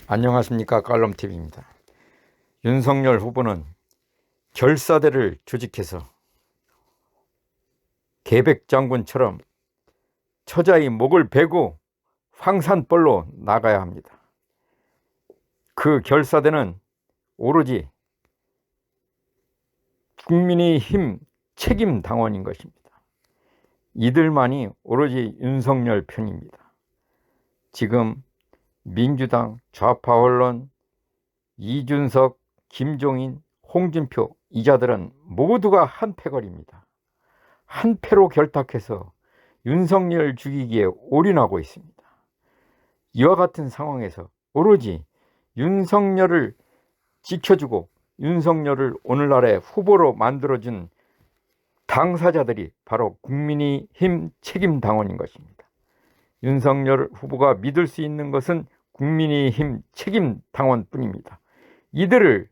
안녕하십니까, 깔럼TV입니다. 윤석열 후보는 결사대를 조직해서 계백장군처럼 처자의 목을 베고 황산벌로 나가야 합니다. 그 결사대는 오로지 국민의힘 책임당원인 것입니다. 이들만이 오로지 윤석열 편입니다. 지금 민주당 좌파 언론 이준석, 김종인, 홍준표 이 자들은 모두가 한패거리입니다. 한패로 결탁해서 윤석열 죽이기에 올인하고 있습니다. 이와 같은 상황에서 오로지 윤석열을 지켜주고 윤석열을 오늘날의 후보로 만들어준 당사자들이 바로 국민의힘 책임당원인 것입니다. 윤석열 후보가 믿을 수 있는 것은 국민의힘 책임당원뿐입니다. 이들을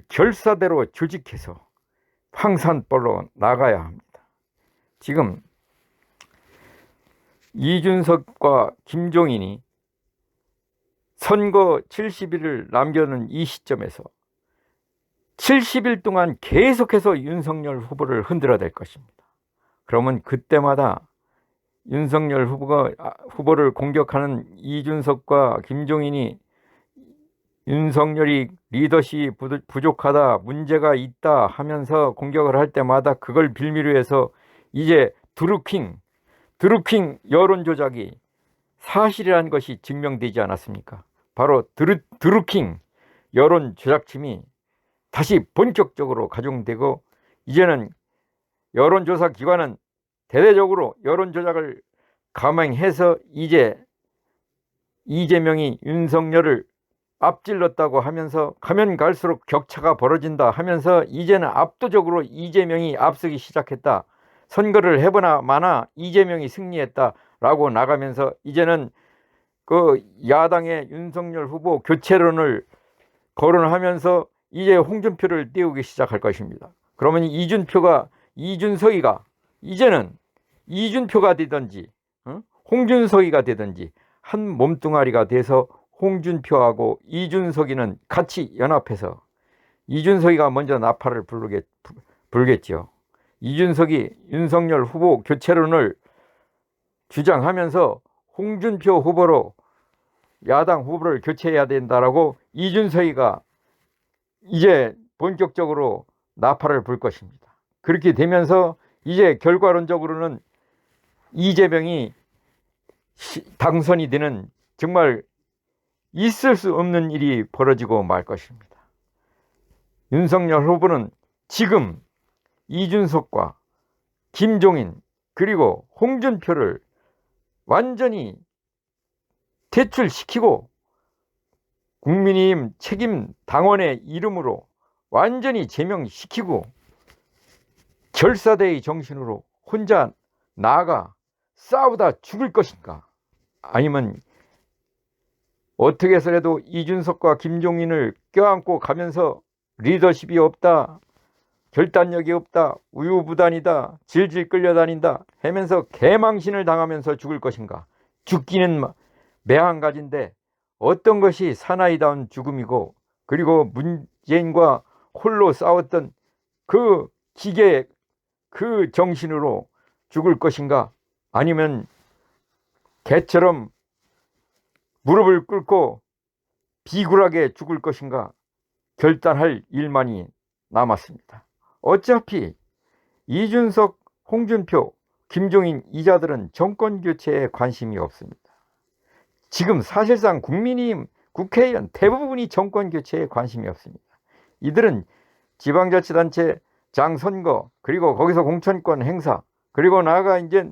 결사대로 조직해서 황산벌로 나가야 합니다. 지금 이준석과 김종인이 선거 70일을 남겨놓은 이 시점에서 70일 동안 계속해서 윤석열 후보를 흔들어야 될 것입니다. 그러면 그때마다 윤석열 후보를 공격하는 이준석과 김종인이 윤석열이 리더십이 부족하다, 문제가 있다 하면서 공격을 할 때마다 그걸 빌미로 해서 이제 드루킹 여론 조작이 사실이라는 것이 증명되지 않았습니까? 바로 드루킹 여론 조작팀이 다시 본격적으로 가동되고, 이제는 여론조사 기관은 대대적으로 여론 조작을 감행해서 이제 이재명이 윤석열을 앞질렀다고 하면서 가면 갈수록 격차가 벌어진다 하면서 이제는 압도적으로 이재명이 앞서기 시작했다, 선거를 해보나 마나 이재명이 승리했다라고 나가면서 이제는 그 야당의 윤석열 후보 교체론을 거론하면서 이제 홍준표를 띄우기 시작할 것입니다. 그러면 이준석이가 이제는 이준표가 되든지 홍준석이가 되든지 한 몸뚱아리가 돼서 홍준표하고 이준석이는 같이 연합해서 이준석이가 먼저 나팔을 불겠죠. 이준석이 윤석열 후보 교체론을 주장하면서 홍준표 후보로 야당 후보를 교체해야 된다라고 이준석이가 이제 본격적으로 나팔을 불 것입니다. 그렇게 되면서 이제 결과론적으로는 이재명이 당선이 되는 정말 있을 수 없는 일이 벌어지고 말 것입니다. 윤석열 후보는 지금 이준석과 김종인 그리고 홍준표를 완전히 퇴출시키고 국민의힘 책임 당원의 이름으로 완전히 제명시키고 결사대의 정신으로 혼자 나아가 싸우다 죽을 것인가, 아니면 어떻게 해서라도 이준석과 김종인을 껴안고 가면서 리더십이 없다, 결단력이 없다, 우유부단이다, 질질 끌려다닌다 하면서 개망신을 당하면서 죽을 것인가. 죽기는 매한가지인데 어떤 것이 사나이다운 죽음이고, 그리고 문재인과 홀로 싸웠던 그 기계 그 정신으로 죽을 것인가, 아니면 개처럼 무릎을 꿇고 비굴하게 죽을 것인가 결단할 일만이 남았습니다. 어차피 이준석, 홍준표, 김종인 이 자들은 정권 교체에 관심이 없습니다. 지금 사실상 국민의힘 국회의원 대부분이 정권 교체에 관심이 없습니다. 이들은 지방자치단체 장선거, 그리고 거기서 공천권 행사, 그리고 나아가 이제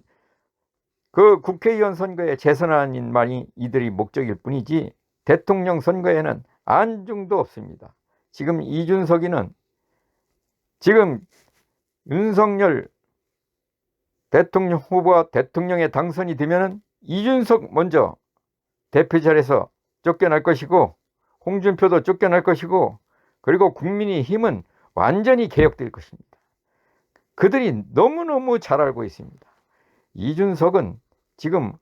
그 국회의원 선거에 재선하는 일만이 이들이 목적일 뿐이지 대통령 선거에는 안중도 없습니다. 지금 이준석이는 지금 윤석열 대통령 후보와 대통령에 당선이 되면은 이준석 먼저 대표 자리에서 쫓겨날 것이고, 홍준표도 쫓겨날 것이고, 그리고 국민의힘은 완전히 개혁될 것입니다. 그들이 너무너무 잘 알고 있습니다. 이준석은 지금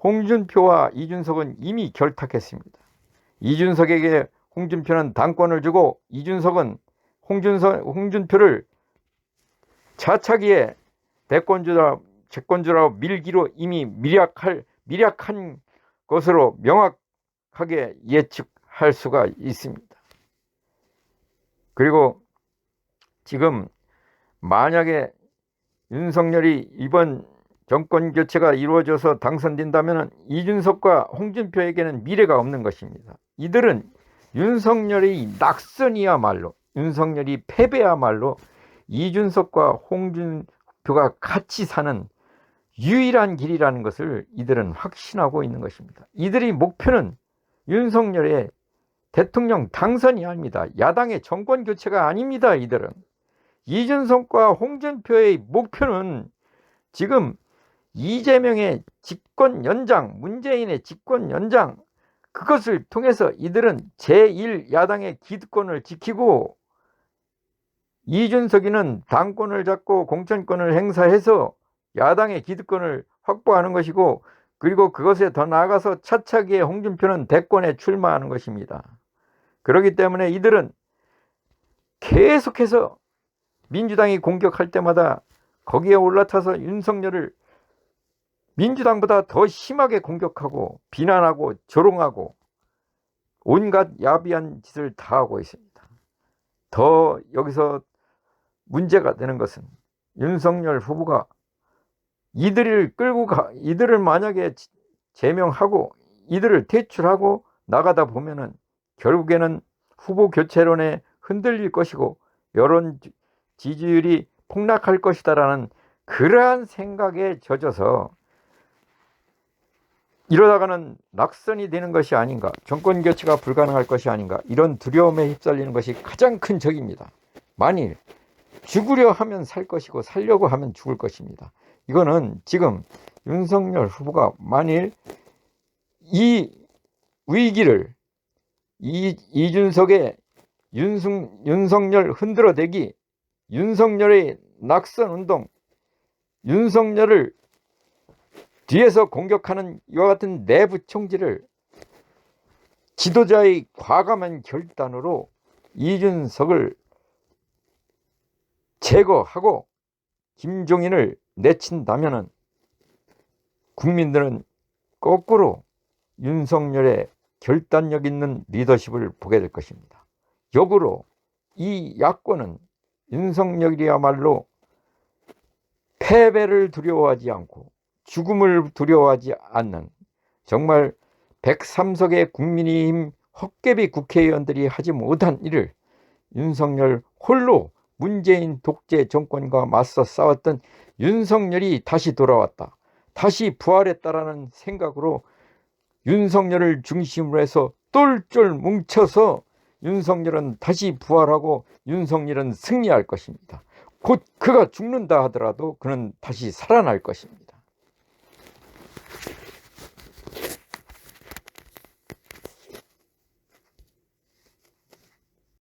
홍준표와 이준석은 이미 결탁했습니다. 이준석에게 홍준표는 당권을 주고 이준석은 홍준표를 차차기에 채권주라 밀기로 이미 미략한 것으로 명확하게 예측할 수가 있습니다. 그리고 지금 만약에 윤석열이 이번 정권 교체가 이루어져서 당선된다면 이준석과 홍준표에게는 미래가 없는 것입니다. 이들은 윤석열의 낙선이야말로, 윤석열이 패배야말로 이준석과 홍준표가 같이 사는 유일한 길이라는 것을 이들은 확신하고 있는 것입니다. 이들의 목표는 윤석열의 대통령 당선이 아닙니다. 야당의 정권 교체가 아닙니다. 이들은 이준석과 홍준표의 목표는 지금 이재명의 집권 연장, 문재인의 집권 연장, 그것을 통해서 이들은 제1야당의 기득권을 지키고 이준석이는 당권을 잡고 공천권을 행사해서 야당의 기득권을 확보하는 것이고, 그리고 그것에 더 나아가서 차차기에 홍준표는 대권에 출마하는 것입니다. 그렇기 때문에 이들은 계속해서 민주당이 공격할 때마다 거기에 올라타서 윤석열을 민주당보다 더 심하게 공격하고 비난하고 조롱하고 온갖 야비한 짓을 다 하고 있습니다. 더 여기서 문제가 되는 것은 윤석열 후보가 이들을 만약에 제명하고 이들을 퇴출하고 나가다 보면은 결국에는 후보 교체론에 흔들릴 것이고 여론 지지율이 폭락할 것이다라는 그러한 생각에 젖어서 이러다가는 낙선이 되는 것이 아닌가, 정권 교체가 불가능할 것이 아닌가, 이런 두려움에 휩쓸리는 것이 가장 큰 적입니다. 만일 죽으려 하면 살 것이고 살려고 하면 죽을 것입니다. 이거는 지금 윤석열 후보가 만일 이 위기를 이준석의 윤석열 흔들어대기, 윤석열의 낙선운동, 윤석열을 뒤에서 공격하는 이와 같은 내부 총질을 지도자의 과감한 결단으로 이준석을 제거하고 김종인을 내친다면은 국민들은 거꾸로 윤석열의 결단력 있는 리더십을 보게 될 것입니다. 역으로 이 야권은 윤석열이야말로 패배를 두려워하지 않고 죽음을 두려워하지 않는, 정말 103석의 국민의힘 헛개비 국회의원들이 하지 못한 일을 윤석열 홀로 문재인 독재 정권과 맞서 싸웠던 윤석열이 다시 돌아왔다, 다시 부활했다라는 생각으로 윤석열을 중심으로 해서 똘똘 뭉쳐서 윤석열은 다시 부활하고 윤석열은 승리할 것입니다. 곧 그가 죽는다 하더라도 그는 다시 살아날 것입니다.